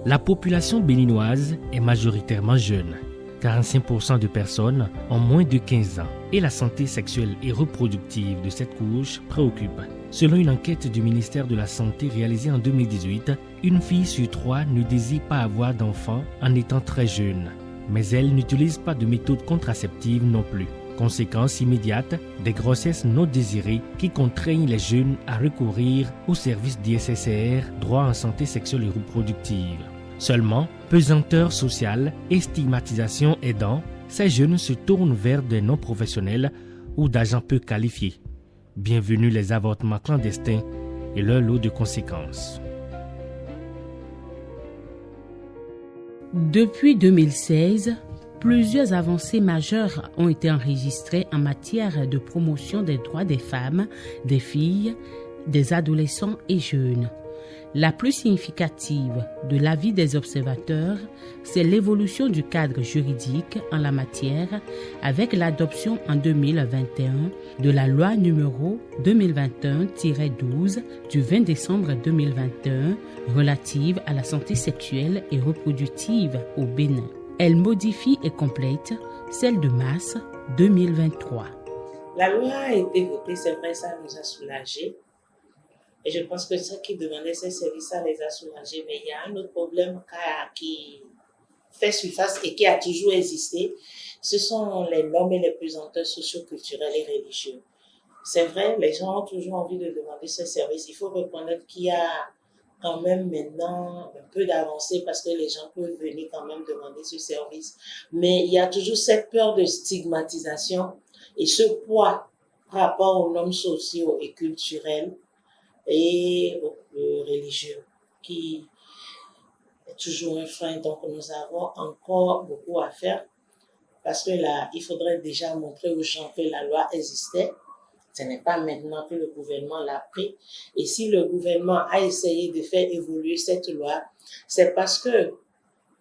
La population béninoise est majoritairement jeune. 45% de personnes ont moins de 15 ans et la santé sexuelle et reproductive de cette couche préoccupe. Selon une enquête du ministère de la Santé réalisée en 2018, une fille sur 3 ne désire pas avoir d'enfant en étant très jeune. Mais elle n'utilise pas de méthode contraceptive non plus. Conséquence immédiate, des grossesses non désirées qui contraignent les jeunes à recourir aux services d'ISSR, droit en santé sexuelle et reproductive. Seulement, pesanteur sociale et stigmatisation aidant, ces jeunes se tournent vers des non-professionnels ou d'agents peu qualifiés. Bienvenue les avortements clandestins et leur lot de conséquences. Depuis 2016, plusieurs avancées majeures ont été enregistrées en matière de promotion des droits des femmes, des filles, des adolescents et jeunes. La plus significative de l'avis des observateurs, c'est l'évolution du cadre juridique en la matière avec l'adoption en 2021 de la loi numéro 2021-12 du 20 décembre 2021 relative à la santé sexuelle et reproductive au Bénin. Elle modifie et complète celle de mars 2023. La loi a été votée, c'est vrai, ça nous a soulagés. Et je pense que ceux qui demandaient ces services, ça les a soulagés. Mais il y a un autre problème qui fait surface et qui a toujours existé. Ce sont les normes et les pesanteurs socio-culturels et religieux. C'est vrai, les gens ont toujours envie de demander ce service. Il faut reconnaître qu'il y a quand même maintenant un peu d'avancée parce que les gens peuvent venir quand même demander ce service. Mais il y a toujours cette peur de stigmatisation et ce poids par rapport aux normes sociaux et culturelles et religieux qui est toujours un frein. Donc nous avons encore beaucoup à faire parce que là, il faudrait déjà montrer aux gens que la loi existait. Ce n'est pas maintenant que le gouvernement l'a pris. Et si le gouvernement a essayé de faire évoluer cette loi, c'est parce que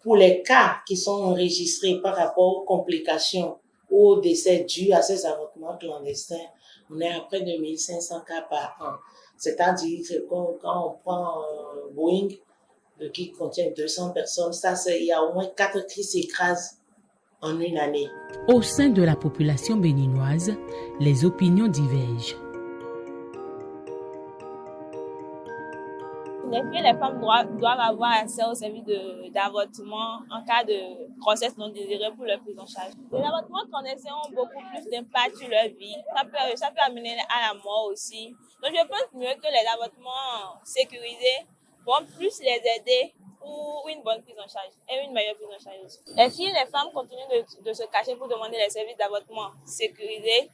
pour les cas qui sont enregistrés par rapport aux complications ou aux décès dus à ces avortements clandestins, on est à près de 1500 cas par an. C'est-à-dire que quand on prend un Boeing qui contient 200 personnes, il y a au moins 4 qui s'écrasent en une année. Au sein de la population béninoise, les opinions divergent. Les filles et les femmes doivent avoir accès au service d'avortement en cas de grossesse non désirée pour leur prise en charge. Les avortements clandestins ont beaucoup plus d'impact sur leur vie. Ça peut amener à la mort aussi. Donc je pense mieux que les avortements sécurisés vont plus les aider pour une bonne prise en charge et une meilleure prise en charge aussi. Les filles et les femmes continuent de se cacher pour demander les services d'avortement sécurisés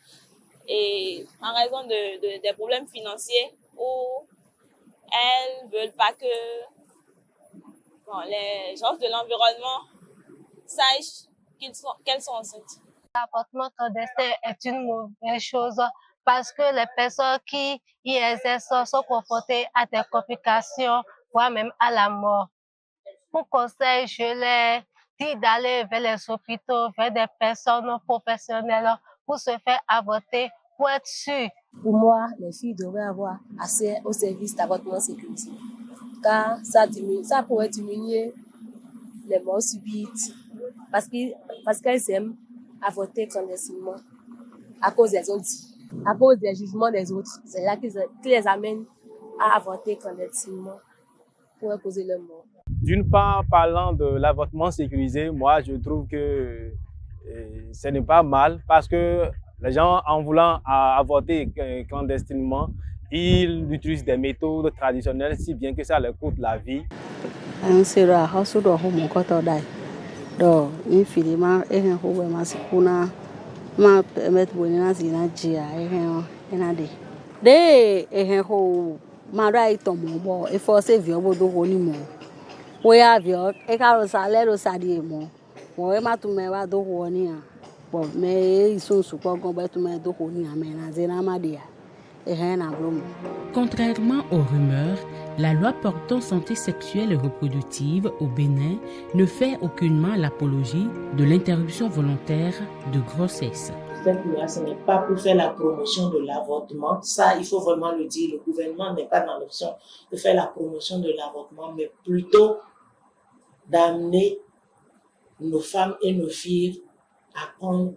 et en raison des problèmes financiers ou elles ne veulent pas que les gens de l'environnement sachent qu'elles sont enceintes. L'avortement clandestin est une mauvaise chose parce que les personnes qui y exercent sont confrontées à des complications, voire même à la mort. Pour conseil, je leur dis d'aller vers les hôpitaux, vers des personnes non professionnelles pour se faire avorter, pour être sûr. Pour moi, les filles devraient avoir accès au service d'avortement sécurisé, car ça pourrait diminuer les morts subites, parce qu'elles aiment avorter clandestinement à cause des autres, à cause des jugements des autres. C'est là qui les amène à avorter clandestinement pour imposer leur mort. D'une part, parlant de l'avortement sécurisé, moi je trouve que ce n'est pas mal parce que les gens, en voulant avorter clandestinement, ils utilisent des méthodes traditionnelles si bien que ça leur coûte la vie. Contrairement aux rumeurs, la loi portant santé sexuelle et reproductive au Bénin ne fait aucunement l'apologie de l'interruption volontaire de grossesse. Cette loi, ce n'est pas pour faire la promotion de l'avortement. Ça, il faut vraiment le dire. Le gouvernement n'est pas dans l'option de faire la promotion de l'avortement, mais plutôt d'amener nos femmes et nos filles à prendre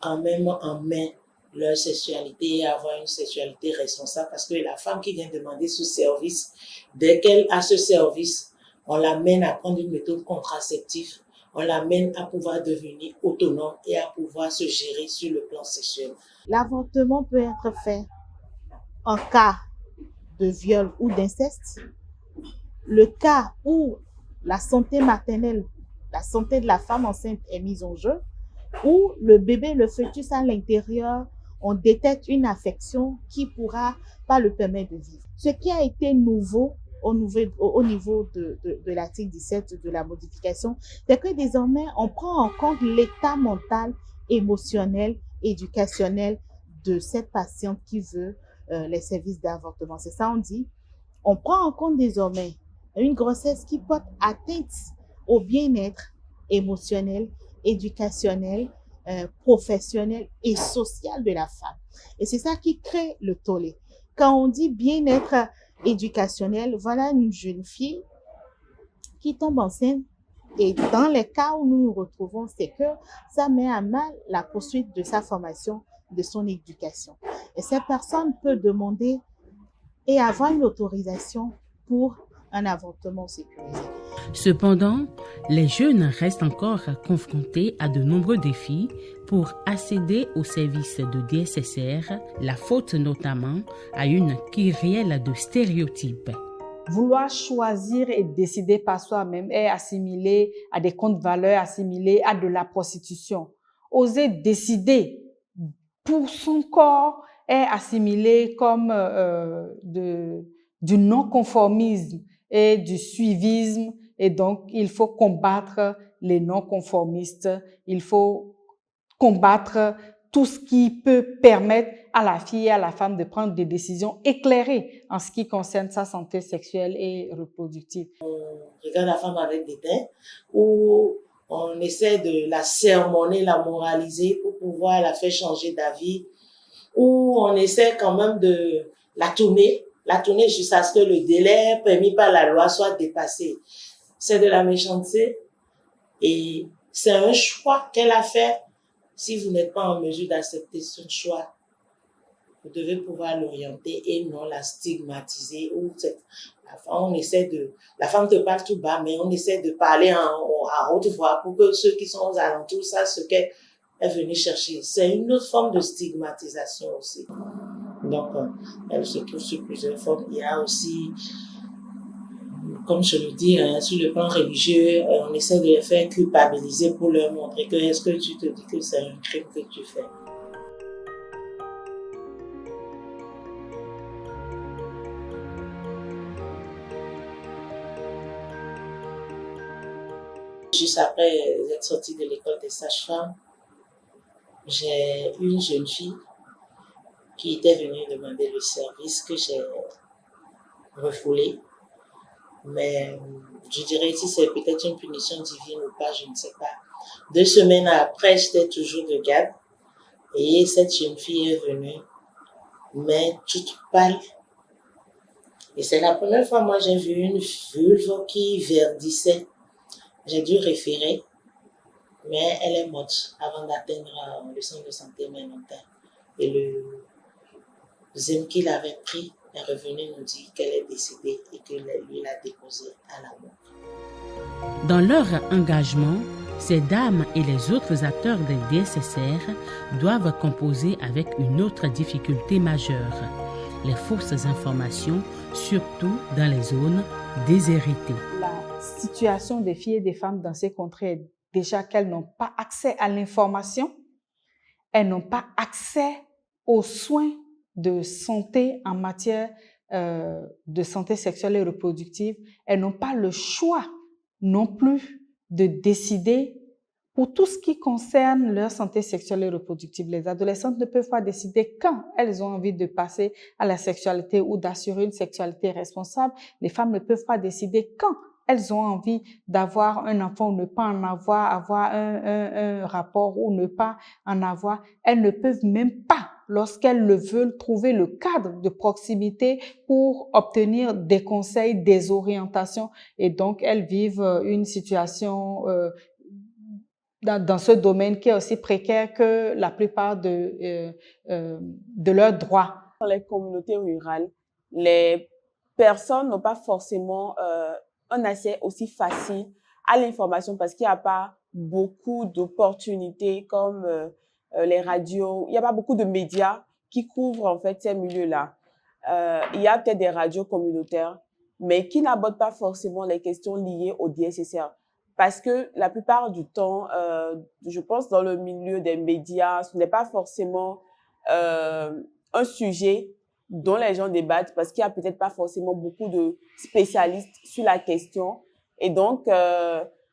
quand même en main leur sexualité et avoir une sexualité responsable, parce que la femme qui vient demander ce service, dès qu'elle a ce service, on l'amène à prendre une méthode contraceptive, on l'amène à pouvoir devenir autonome et à pouvoir se gérer sur le plan sexuel. L'avortement peut être fait en cas de viol ou d'inceste, le cas où la santé maternelle, la santé de la femme enceinte est mise en jeu, où le bébé, le fœtus à l'intérieur, on détecte une affection qui pourra pas le permettre de vivre. Ce qui a été nouveau au niveau de l'article 17 de la modification, c'est que désormais, on prend en compte l'état mental, émotionnel, éducationnel de cette patiente qui veut les services d'avortement. C'est ça, on dit. On prend en compte désormais une grossesse qui porte atteinte au bien-être émotionnel, éducationnel, professionnel et social de la femme. Et c'est ça qui crée le tollé. Quand on dit bien-être éducationnel, voilà une jeune fille qui tombe enceinte et dans les cas où nous nous retrouvons, c'est que ça met à mal la poursuite de sa formation, de son éducation. Et cette personne peut demander et avoir une autorisation pour un avortement sécurisé. Cependant, les jeunes restent encore confrontés à de nombreux défis pour accéder aux services de DSSR, la faute notamment à une kyrielle de stéréotypes. Vouloir choisir et décider par soi-même est assimilé à des comptes valeurs, assimilé à de la prostitution. Oser décider pour son corps est assimilé comme du non-conformisme et du suivisme. Et donc, il faut combattre les non-conformistes. Il faut combattre tout ce qui peut permettre à la fille et à la femme de prendre des décisions éclairées en ce qui concerne sa santé sexuelle et reproductive. On regarde la femme avec dédain, ou on essaie de la sermonner, la moraliser pour pouvoir la faire changer d'avis, ou on essaie quand même de la tourner jusqu'à ce que le délai permis par la loi soit dépassé. C'est de la méchanceté et c'est un choix qu'elle a fait. Si vous n'êtes pas en mesure d'accepter ce choix, vous devez pouvoir l'orienter et non la stigmatiser. La femme te parle tout bas, mais on essaie de parler à haute voix pour que ceux qui sont aux alentours sachent ce qu'elle est venue chercher. C'est une autre forme de stigmatisation aussi. Donc, elle se trouve sur plusieurs formes. Il y a aussi, comme je le dis, sur le plan religieux, on essaie de les faire culpabiliser pour leur montrer que est-ce que tu te dis que c'est un crime que tu fais. Juste après être sortie de l'école des sages-femmes, j'ai une jeune fille qui était venue demander le service que j'ai refoulé. Mais je dirais que c'est peut-être une punition divine ou pas, je ne sais pas. 2 semaines après, j'étais toujours de garde et cette jeune fille est venue, mais toute pâle. Et c'est la première fois, moi, j'ai vu une vulve qui verdissait. J'ai dû référer, mais elle est morte avant d'atteindre le centre de santé Ménontin. Et le deuxième qui l'avait pris est revenu nous dire qu'elle est décédée et que lui l'a déposée à la mort. Dans leur engagement, ces dames et les autres acteurs des DSSR doivent composer avec une autre difficulté majeure, les fausses informations, surtout dans les zones déshéritées. La situation des filles et des femmes dans ces contrées est déjà qu'elles n'ont pas accès à l'information, elles n'ont pas accès aux soins de santé en matière de santé sexuelle et reproductive. Elles n'ont pas le choix non plus de décider pour tout ce qui concerne leur santé sexuelle et reproductive. Les adolescentes ne peuvent pas décider quand elles ont envie de passer à la sexualité ou d'assurer une sexualité responsable. Les femmes ne peuvent pas décider quand elles ont envie d'avoir un enfant ou ne pas en avoir, avoir un rapport ou ne pas en avoir. Elles ne peuvent même pas lorsqu'elles le veulent, trouver le cadre de proximité pour obtenir des conseils, des orientations. Et donc, elles vivent une situation dans ce domaine qui est aussi précaire que la plupart de leurs droits. Dans les communautés rurales, les personnes n'ont pas forcément un accès aussi facile à l'information parce qu'il n'y a pas beaucoup d'opportunités comme les radios. Il n'y a pas beaucoup de médias qui couvrent en fait ces milieux-là. Il y a peut-être des radios communautaires, mais qui n'abordent pas forcément les questions liées au DSSR. Parce que la plupart du temps, je pense dans le milieu des médias, ce n'est pas forcément un sujet dont les gens débattent parce qu'il n'y a peut-être pas forcément beaucoup de spécialistes sur la question. Et donc,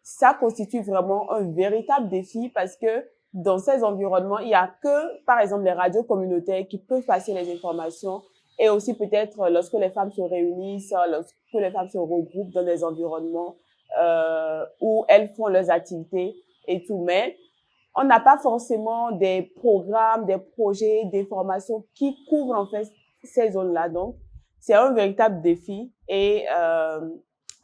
ça constitue vraiment un véritable défi parce que dans ces environnements, il n'y a que, par exemple, les radios communautaires qui peuvent passer les informations et aussi peut-être lorsque les femmes se réunissent, lorsque les femmes se regroupent dans des environnements où elles font leurs activités et tout. Mais on n'a pas forcément des programmes, des projets d'information qui couvrent en fait ces zones-là. Donc, c'est un véritable défi et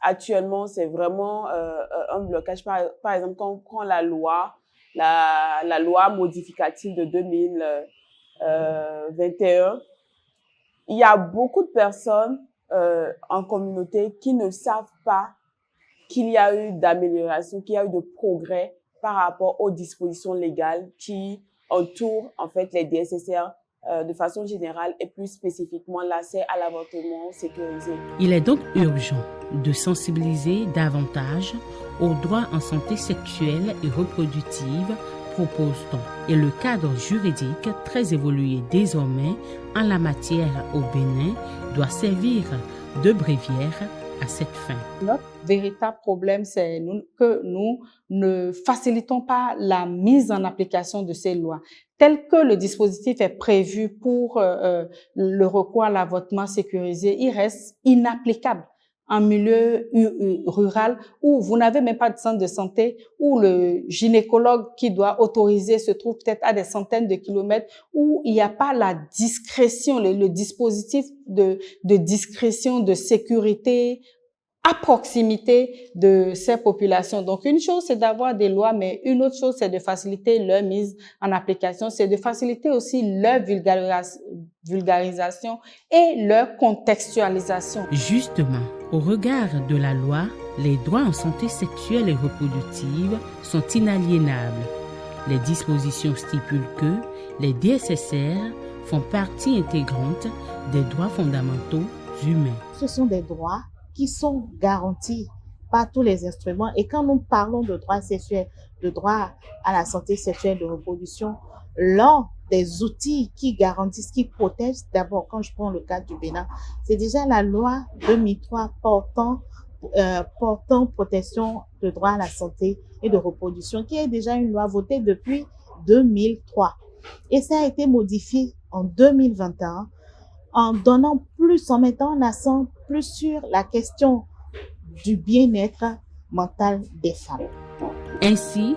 actuellement, c'est vraiment un blocage. Par exemple, quand on prend la loi modificative de 2021, il y a beaucoup de personnes en communauté qui ne savent pas qu'il y a eu d'amélioration, qu'il y a eu de progrès par rapport aux dispositions légales qui entourent en fait les DSSR de façon générale et plus spécifiquement l'accès à l'avortement sécurisé. Il est donc urgent de sensibiliser davantage aux droits en santé sexuelle et reproductive, propose-t-on. Et le cadre juridique très évolué désormais en la matière au Bénin doit servir de bréviaire à cette fin. Notre véritable problème, c'est que nous ne facilitons pas la mise en application de ces lois. Tel que le dispositif est prévu pour le recours à l'avortement sécurisé, il reste inapplicable en milieu rural où vous n'avez même pas de centre de santé, où le gynécologue qui doit autoriser se trouve peut-être à des centaines de kilomètres, où il n'y a pas la discrétion, le dispositif de discrétion, de sécurité à proximité de ces populations. Donc, une chose, c'est d'avoir des lois, mais une autre chose, c'est de faciliter leur mise en application, c'est de faciliter aussi leur vulgarisation et leur contextualisation. Justement, au regard de la loi, les droits en santé sexuelle et reproductive sont inaliénables. Les dispositions stipulent que les DSSR font partie intégrante des droits fondamentaux humains. Ce sont des droits qui sont garantis par tous les instruments. Et quand nous parlons de droits sexuels, de droits à la santé sexuelle et de reproduction, l'un des outils qui garantissent, qui protègent, d'abord, quand je prends le cas du Bénin, c'est déjà la loi 2003 portant protection de droits à la santé et de reproduction, qui est déjà une loi votée depuis 2003. Et ça a été modifié en 2021 en donnant plus, en mettant l'accent plus sur la question du bien-être mental des femmes. Ainsi,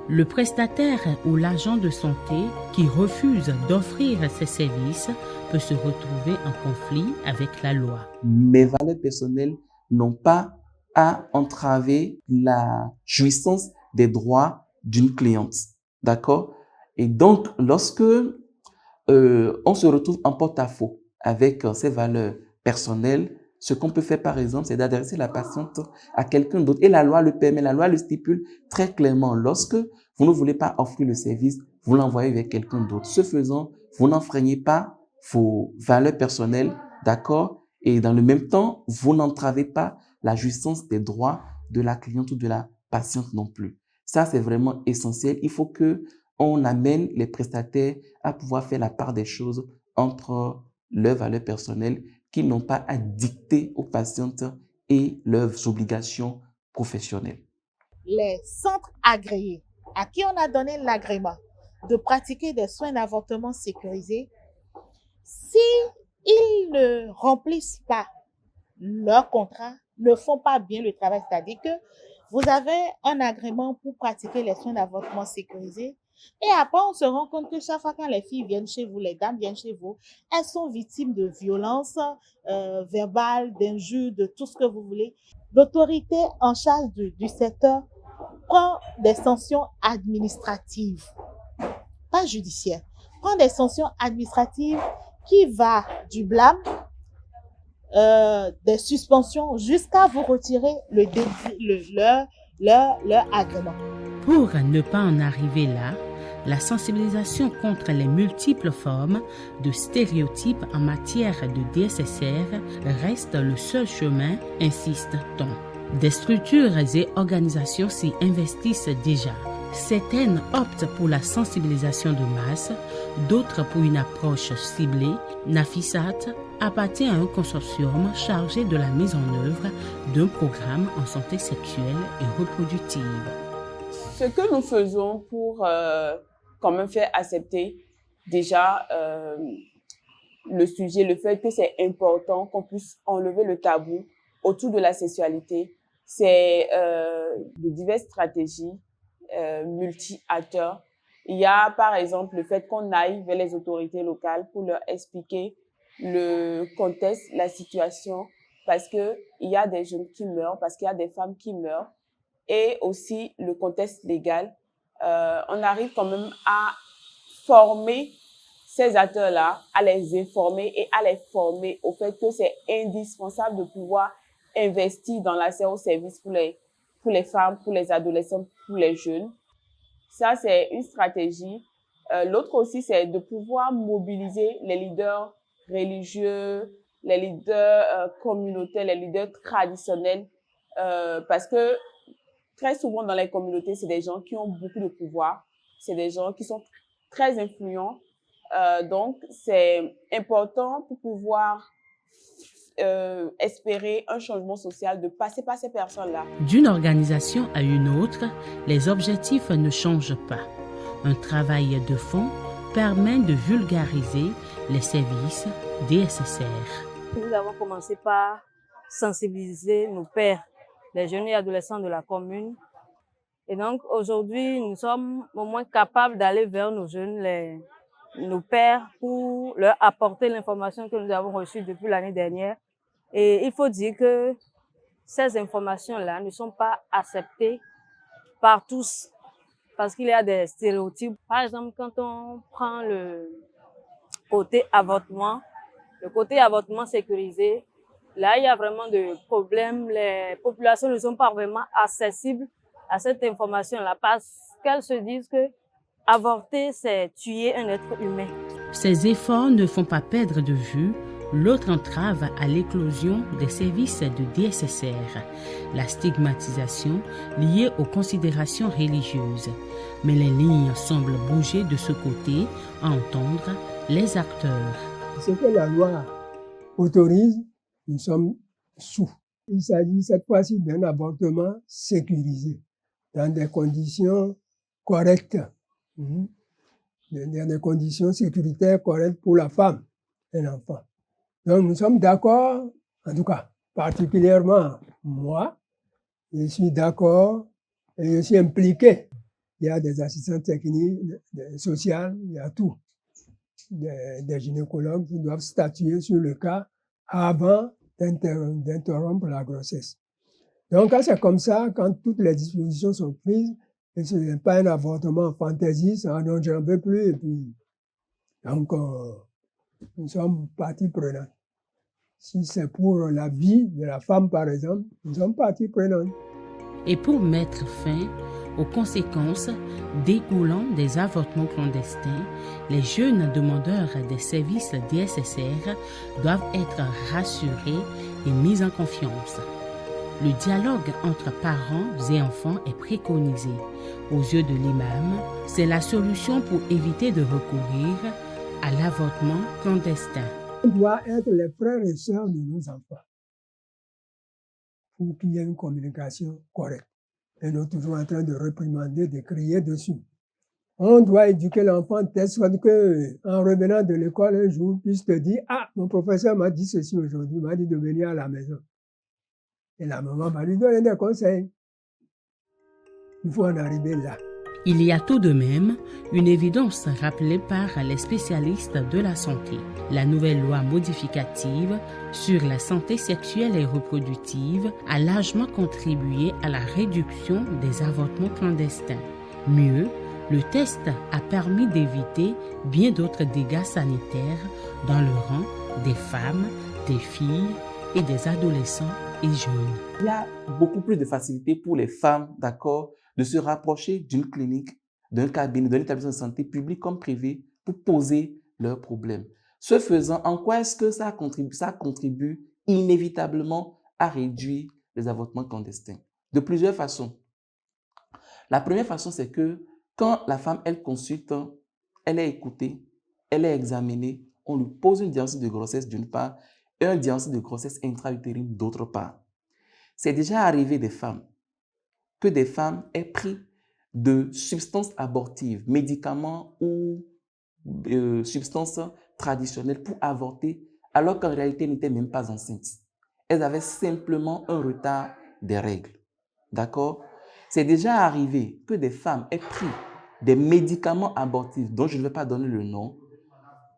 le prestataire ou l'agent de santé qui refuse d'offrir ces services peut se retrouver en conflit avec la loi. Mes valeurs personnelles n'ont pas à entraver la jouissance des droits d'une cliente. D'accord? Et donc, lorsque on se retrouve en porte-à-faux avec ses valeurs personnelles, ce qu'on peut faire, par exemple, c'est d'adresser la patiente à quelqu'un d'autre. Et la loi le permet, la loi le stipule très clairement. Lorsque vous ne voulez pas offrir le service, vous l'envoyez vers quelqu'un d'autre. Ce faisant, vous n'enfreignez pas vos valeurs personnelles, d'accord? Et dans le même temps, vous n'entravez pas la jouissance des droits de la cliente ou de la patiente non plus. Ça, c'est vraiment essentiel. Il faut qu'on amène les prestataires à pouvoir faire la part des choses entre leurs valeurs personnelles qu'ils n'ont pas à dicter aux patientes et leurs obligations professionnelles. Les centres agréés à qui on a donné l'agrément de pratiquer des soins d'avortement sécurisés, si ils ne remplissent pas leur contrat, ne font pas bien le travail, c'est-à-dire que vous avez un agrément pour pratiquer les soins d'avortement sécurisés, Et après, on se rend compte que chaque fois quand les filles viennent chez vous, les dames viennent chez vous, elles sont victimes de violences verbales, d'injures, de tout ce que vous voulez. L'autorité en charge du secteur prend des sanctions administratives, pas judiciaires, prend des sanctions administratives qui va du blâme, des suspensions jusqu'à vous retirer leur agrément. Pour ne pas en arriver là, la sensibilisation contre les multiples formes de stéréotypes en matière de DSSR reste le seul chemin, insiste-t-on. Des structures et organisations s'y investissent déjà. Certaines optent pour la sensibilisation de masse, d'autres pour une approche ciblée. Nafisat appartient à un consortium chargé de la mise en œuvre d'un programme en santé sexuelle et reproductive. Ce que nous faisons pour quand même faire accepter déjà le sujet, le fait que c'est important qu'on puisse enlever le tabou autour de la sexualité, c'est de diverses stratégies multi-acteurs. Il y a par exemple le fait qu'on aille vers les autorités locales pour leur expliquer le contexte, la situation, parce que il y a des jeunes qui meurent, parce qu'il y a des femmes qui meurent, et aussi le contexte légal. On arrive quand même à former ces acteurs-là, à les informer et à les former au fait que c'est indispensable de pouvoir investir dans l'accès aux services pour les femmes, pour les adolescents, pour les jeunes. Ça, c'est une stratégie. L'autre aussi, c'est de pouvoir mobiliser les leaders religieux, les leaders communautaires, les leaders traditionnels, parce que très souvent dans les communautés, c'est des gens qui ont beaucoup de pouvoir, c'est des gens qui sont très influents. Donc, c'est important pour pouvoir espérer un changement social, de passer par ces personnes-là. D'une organisation à une autre, les objectifs ne changent pas. Un travail de fond permet de vulgariser les services DSSR. Nous avons commencé par sensibiliser nos pères, les jeunes et adolescents de la commune. Et donc, aujourd'hui, nous sommes au moins capables d'aller vers nos jeunes, nos pères, pour leur apporter l'information que nous avons reçue depuis l'année dernière. Et il faut dire que ces informations-là ne sont pas acceptées par tous parce qu'il y a des stéréotypes. Par exemple, quand on prend le côté avortement sécurisé, là, il y a vraiment des problèmes. Les populations ne sont pas vraiment accessibles à cette information-là parce qu'elles se disent que avorter, c'est tuer un être humain. Ces efforts ne font pas perdre de vue l'autre entrave à l'éclosion des services de DSSR, la stigmatisation liée aux considérations religieuses. Mais les lignes semblent bouger de ce côté à entendre les acteurs. Ce que la loi autorise, nous sommes sous. Il s'agit cette fois-ci d'un avortement sécurisé, dans des conditions correctes, dans des conditions sécuritaires correctes pour la femme et l'enfant. Donc nous sommes d'accord, en tout cas, particulièrement moi, je suis d'accord et je suis impliqué. Il y a des assistants techniques, des sociales, il y a tout. Des gynécologues qui doivent statuer sur le cas avant d'interrompre la grossesse. Donc quand c'est comme ça, quand toutes les dispositions sont prises, et ce n'est pas un avortement fantaisie, ça n'en j'en veux plus, et puis donc nous sommes partie prenante. Si c'est pour la vie de la femme, par exemple, nous sommes partie prenante. Et pour mettre fin aux conséquences découlant des avortements clandestins, les jeunes demandeurs des services DSSR doivent être rassurés et mis en confiance. Le dialogue entre parents et enfants est préconisé. Aux yeux de l'imam, c'est la solution pour éviter de recourir à l'avortement clandestin. On doit être les frères et sœurs de nos enfants pour qu'il y ait une communication correcte. Et nous sommes toujours en train de réprimander, de crier dessus. On doit éduquer l'enfant de telle sorte qu'en revenant de l'école un jour, il puisse te dire « Ah, mon professeur m'a dit ceci aujourd'hui, m'a dit de venir à la maison. » Et la maman va lui donner des conseils. Il faut en arriver là. Il y a tout de même une évidence rappelée par les spécialistes de la santé. La nouvelle loi modificative sur la santé sexuelle et reproductive a largement contribué à la réduction des avortements clandestins. Mieux, le test a permis d'éviter bien d'autres dégâts sanitaires dans le rang des femmes, des filles et des adolescents et jeunes. Il y a beaucoup plus de facilité pour les femmes, d'accord, de se rapprocher d'une clinique, d'un cabinet, d'un établissement de santé public comme privé pour poser leurs problèmes. Ce faisant, en quoi est-ce que ça contribue inévitablement à réduire les avortements clandestins? De plusieurs façons. La première façon, c'est que quand la femme, elle consulte, elle est écoutée, elle est examinée, on lui pose une diagnostic de grossesse d'une part et un diagnostic de grossesse intra-utérine d'autre part. C'est déjà arrivé que des femmes aient pris de substances abortives, médicaments ou substances traditionnelles pour avorter, alors qu'en réalité, elles n'étaient même pas enceintes. Elles avaient simplement un retard des règles. D'accord? C'est déjà arrivé que des femmes aient pris des médicaments abortifs, dont je ne vais pas donner le nom,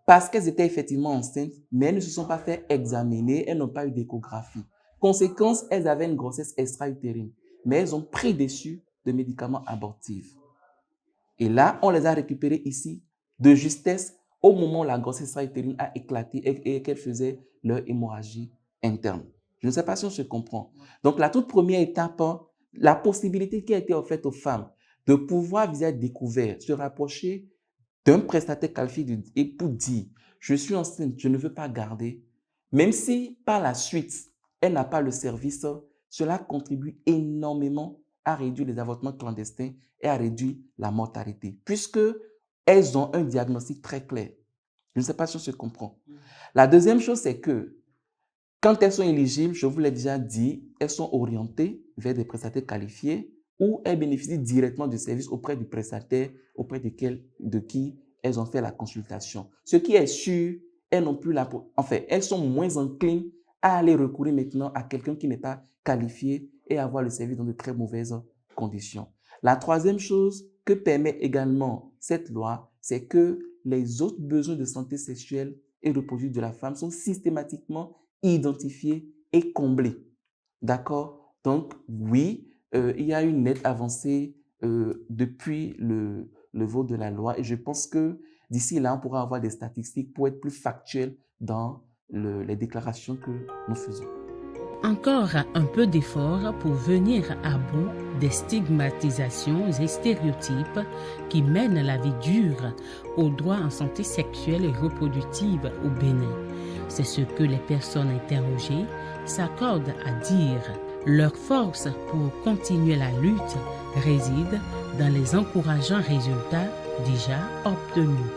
parce qu'elles étaient effectivement enceintes, mais elles ne se sont pas fait examiner, elles n'ont pas eu d'échographie. Conséquence, elles avaient une grossesse extra-utérine, mais elles ont pris dessus de médicaments abortifs. Et là, on les a récupérés ici de justesse au moment où la grossesse extra-utérine a éclaté et qu'elles faisaient leur hémorragie interne. Je ne sais pas si on se comprend. Donc, la toute première étape, la possibilité qui a été offerte aux femmes de pouvoir, visage découvert, se rapprocher d'un prestataire qualifié et pour dire « je suis enceinte, je ne veux pas garder », même si par la suite, elle n'a pas le service, cela contribue énormément à réduire les avortements clandestins et à réduire la mortalité, puisqu'elles ont un diagnostic très clair. Je ne sais pas si on se comprend. La deuxième chose, c'est que quand elles sont éligibles, je vous l'ai déjà dit, elles sont orientées vers des prestataires qualifiés ou elles bénéficient directement du service auprès du prestataire auprès de qui elles ont fait la consultation. Ce qui est sûr, elles sont moins enclines à aller recourir maintenant à quelqu'un qui n'est pas qualifié et avoir le service dans de très mauvaises conditions. La troisième chose que permet également cette loi, c'est que les autres besoins de santé sexuelle et reproductive de la femme sont systématiquement identifiés et comblés. D'accord? Donc, oui, il y a une nette avancée depuis le vote de la loi et je pense que d'ici là, on pourra avoir des statistiques pour être plus factuels dans les déclarations que nous faisons. Encore un peu d'effort pour venir à bout des stigmatisations et stéréotypes qui mènent la vie dure aux droits en santé sexuelle et reproductive au Bénin. C'est ce que les personnes interrogées s'accordent à dire. Leur force pour continuer la lutte réside dans les encourageants résultats déjà obtenus.